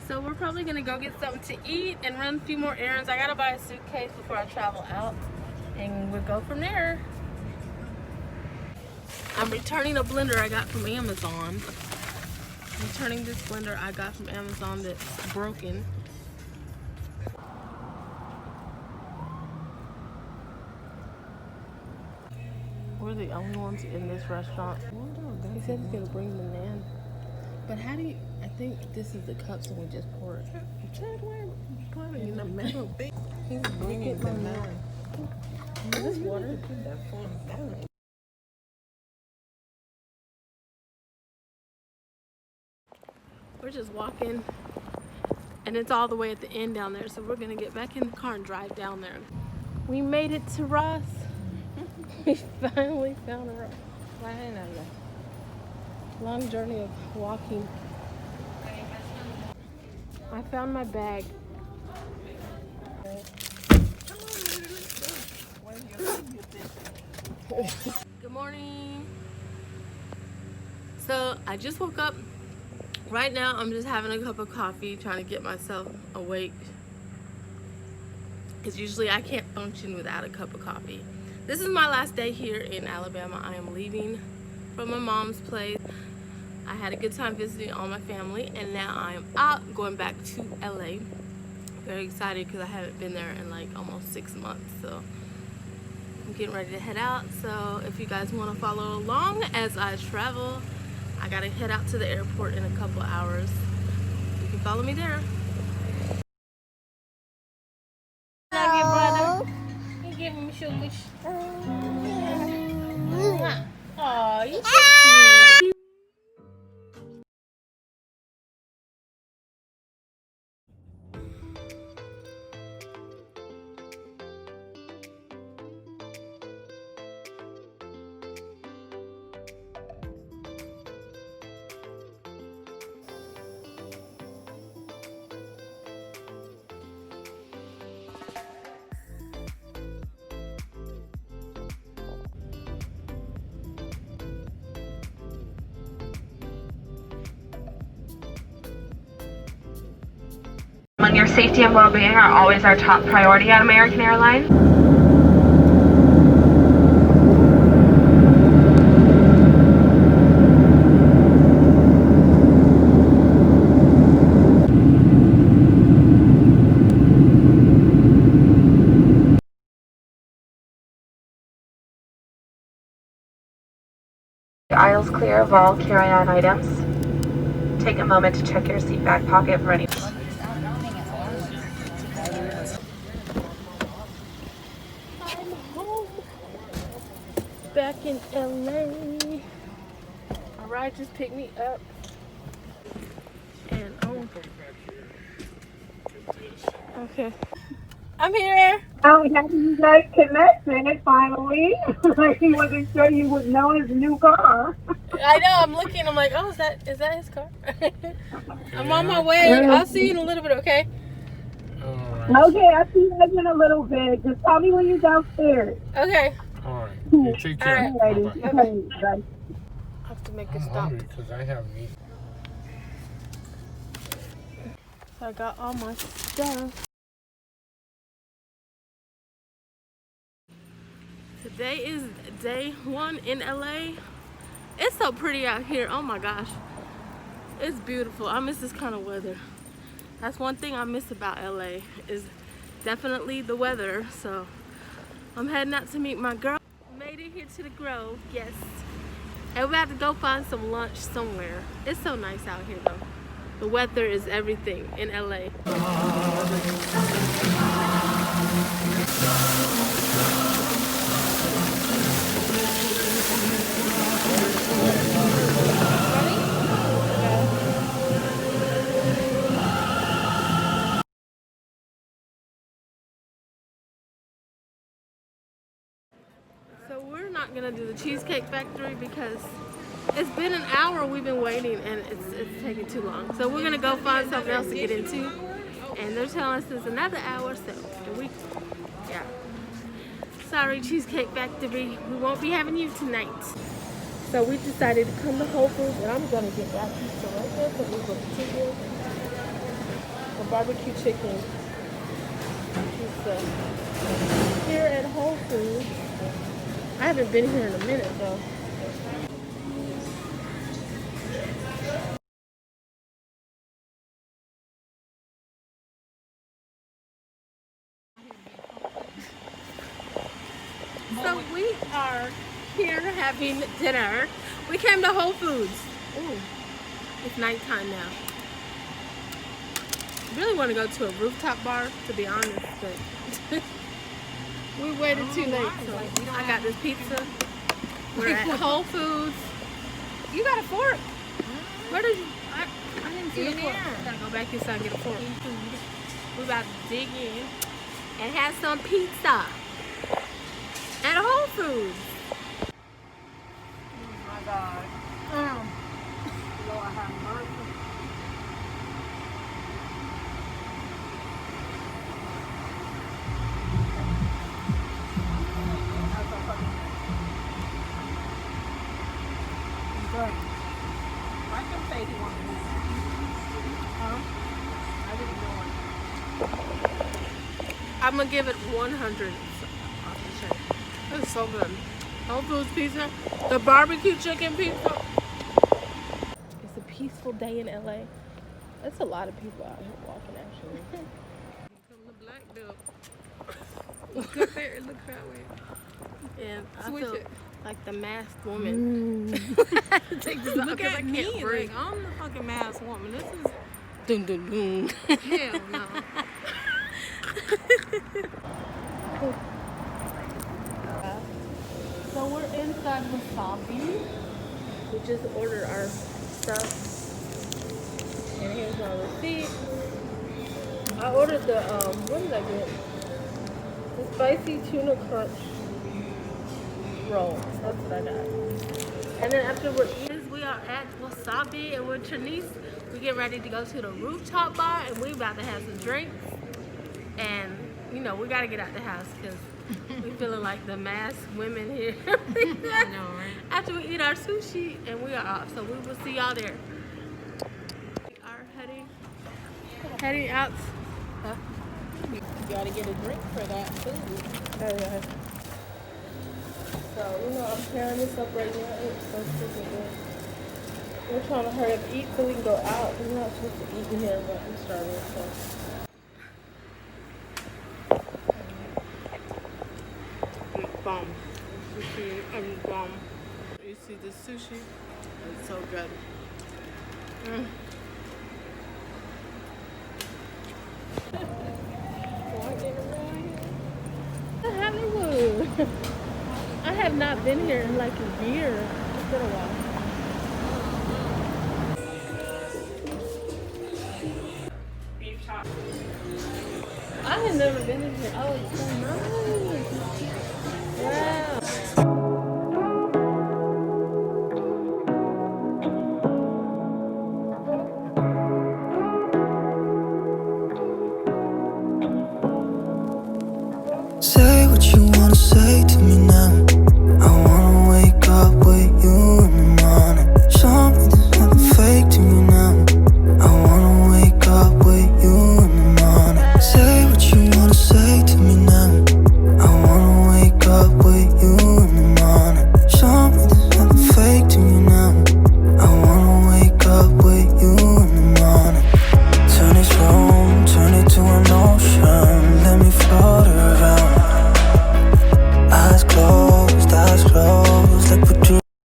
So we're probably gonna go get something to eat and run a few more errands. I gotta buy a suitcase before I travel out, and we'll go from there. I'm returning a blender I got from Amazon. I'm returning this blender I got from Amazon that's broken. We're the only ones in this restaurant. He said he's gonna bring them in. But how do you, I think this is the cups and we just pour it. Putting in the middle. He's bringing them in. Is this water? We're just walking and it's all the way at the end down there. So we're gonna get back in the car and drive down there. We made it to Ross. We finally found a Ross. Long journey of walking. I found my bag. Good morning. So I just woke up. Right now I'm just having a cup of coffee, trying to get myself awake. Because usually I can't function without a cup of coffee. This is my last day here in Alabama. I am leaving from my mom's place. I had a good time visiting all my family, and now I am out going back to LA. Very excited because I haven't been there in like almost 6 months. So I'm getting ready to head out. So if you guys want to follow along as I travel, I gotta head out to the airport in a couple hours. You can follow me there. Love you, brother. You give him sugar. Oh, you're so sweet. Your safety and well-being are always our top priority at American Airlines. Aisles clear of all carry-on items. Take a moment to check your seat back pocket for any. Back in LA. My ride just picked me up. And okay. I'm here. Oh, we had you guys connected finally. Like he wasn't sure you would know his new car. I know, I'm looking, I'm like, oh, is that his car? I'm on my way. I'll see you in a little bit, okay? Right. Okay, I'll see you guys in a little bit. Just tell me when you're downstairs. Okay. Alright. You take care. All right. Bye-bye. Okay, bye. I have to make a I'm stop. hungry because I have meat. So I got all my stuff. Today is day 1 in LA. It's so pretty out here. Oh my gosh. It's beautiful. I miss this kind of weather. That's one thing I miss about LA is definitely the weather. So I'm heading out to meet my girl. Made it here to the Grove, yes. And we have to go find some lunch somewhere. It's so nice out here though. The weather is everything in LA. So we're not gonna do the Cheesecake Factory because it's been an hour we've been waiting and it's taking too long. So we're gonna go find something else to get into. And they're telling us it's another hour, so yeah. Sorry, Cheesecake Factory, we won't be having you tonight. So we decided to come to Whole Foods, and I'm gonna get that pizza right there because we will continue. barbecue chicken pizza here at Whole Foods. I haven't been here in a minute though. So we are here having dinner. We came to Whole Foods. Ooh, it's nighttime now. Really want to go to a rooftop bar, to be honest, but we waited too late. So I got this pizza. We're at Whole Foods. You got a fork? Where did you? I didn't see a fork. Gotta go back inside and get a fork. We're about to dig in and have some pizza at Whole Foods. Oh my God. Lord have mercy. I can say he wanted to. Huh? I didn't know it. I'm gonna give it 100 off the chain. It's so good. Whole Foods pizza, the barbecue chicken pizza. It's a peaceful day in LA. That's a lot of people out here walking actually. From the black belt. Look there, it looks that way. And I Switch feel it. like the masked woman. Take this off Look 'cause I at can't me, breathe. like, I'm the fucking masked woman. This is Dun, dun, dun. hell no. So we're inside Wasabi. We just ordered our stuff. And here's my receipt. I ordered the, what did I get? The spicy tuna crunch roll. That's what I got. And then after we're eating, we are at Wasabi and we're Trinice. We get ready to go to the rooftop bar and we about to have some drinks. And, you know, we got to get out the house because we feeling like the masked women here. I know, right? After we eat our sushi and we are off. So we will see y'all there. We are heading out. Huh? You gotta get a drink for that food. Oh, yeah. So, you know, I'm tearing this up right now. It's so freaking good. We're trying to hurry up and eat so we can go out. We're not supposed to eat in here, but I'm starving, so. Bomb. Sushi and bomb. You see the sushi? It's so good. Hollywood. I have not been here in like a year. It's been a while. I had never been in here. Oh, it's so nice. Wow. Say what you wanna say to me.